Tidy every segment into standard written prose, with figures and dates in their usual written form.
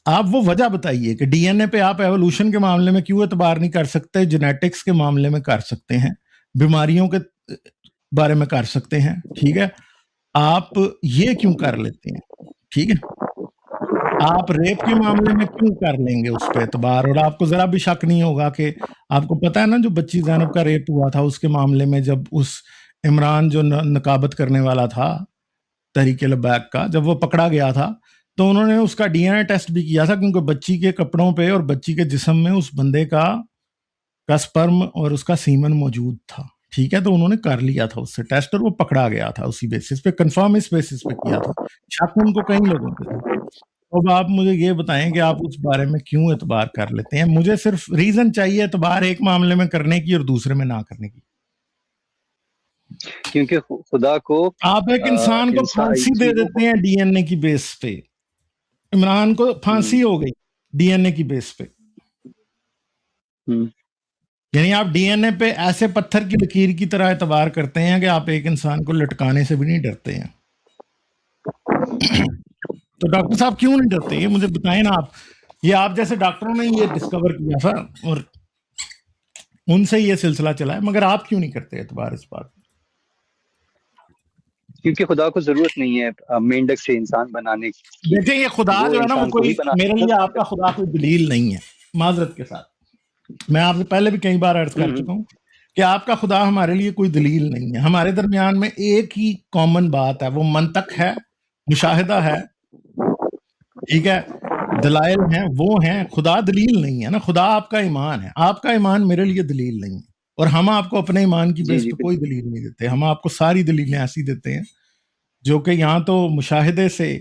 آپ وہ وجہ بتائیے کہ ڈی این اے پہ آپ ایوولوشن کے معاملے میں کیوں اعتبار نہیں کر سکتے، جینیٹکس کے معاملے میں کر سکتے ہیں، بیماریوں کے بارے میں کر سکتے ہیں، ٹھیک ہے، آپ یہ کیوں کر لیتے ہیں؟ ٹھیک ہے، آپ ریپ کے معاملے میں کیوں کر لیں گے اس پہ اعتبار؟ اور آپ کو ذرا بھی شک نہیں ہوگا کہ آپ کو پتا ہے نا جو بچی زینب کا ریپ ہوا تھا اس کے معاملے میں، جب اس عمران جو نقابت کرنے والا تھا تحریک لبیک کا، جب وہ پکڑا گیا تھا تو انہوں نے اس کا ڈی این اے ٹیسٹ بھی کیا تھا، کیونکہ بچی کے کپڑوں پہ اور بچی کے جسم میں اس بندے کا سپرم اور اس کا سیمن موجود تھا، ٹھیک ہے، تو انہوں نے کر لیا تھا اس سے ٹیسٹ اور وہ پکڑا گیا تھا اسی بیسس پہ، کنفرم اس بیسس پہ کیا تھا، شک ان کو کئی لوگوں پہ تھا۔ اب آپ مجھے یہ بتائیں کہ آپ اس بارے میں کیوں اعتبار کر لیتے ہیں؟ مجھے صرف ریزن چاہیے اعتبار ایک معاملے میں کرنے کی اور دوسرے میں نہ کرنے کی۔ کیونکہ خدا کو آپ ایک انسان کو پھانسی دے دیتے ہیں ڈی این اے کی بیس پہ، عمران کو پھانسی ہو گئی ڈی این اے کی بیس پہ، یعنی آپ ڈی این اے پہ ایسے پتھر کی لکیر کی طرح اعتبار کرتے ہیں کہ آپ ایک انسان کو لٹکانے سے بھی نہیں ڈرتے ہیں۔ تو ڈاکٹر صاحب کیوں نہیں ڈرتے؟ یہ مجھے بتائیں نا آپ، یہ آپ جیسے ڈاکٹروں نے یہ ڈسکور کیا تھا اور ان سے یہ سلسلہ چلا ہے، مگر آپ کیوں نہیں کرتے اعتبار اس بات؟ کیونکہ خدا کو ضرورت نہیں ہے مینڈک سے انسان بنانے کی۔ دیکھیں یہ خدا جو ہے نا وہ کوئی، میرے لیے آپ کا خدا کوئی دلیل نہیں ہے، معذرت کے ساتھ میں آپ سے پہلے بھی کئی بار عرض کر چکا ہوں کہ آپ کا خدا ہمارے لیے کوئی دلیل نہیں ہے۔ ہمارے درمیان میں ایک ہی کامن بات ہے، وہ منطق ہے، مشاہدہ ہے، ٹھیک ہے، دلائل ہیں، وہ ہیں، خدا دلیل نہیں ہے نا۔ خدا آپ کا ایمان ہے، آپ کا ایمان میرے لیے دلیل نہیں ہے، اور ہم آپ کو اپنے ایمان کی بیس پہ کوئی دلیل نہیں دیتے، ہم آپ کو ساری دلیلیں ایسی دیتے ہیں جو کہ یہاں تو مشاہدے سے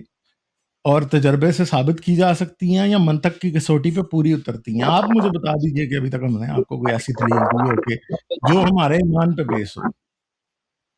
اور تجربے سے ثابت کی جا سکتی ہیں یا منطق کی کسوٹی پہ پوری اترتی ہیں۔ آپ مجھے بتا دیجئے کہ ابھی تک ہم نے آپ کو کوئی ایسی دلیل دی ہو کہ جو ہمارے ایمان پہ بیس ہو۔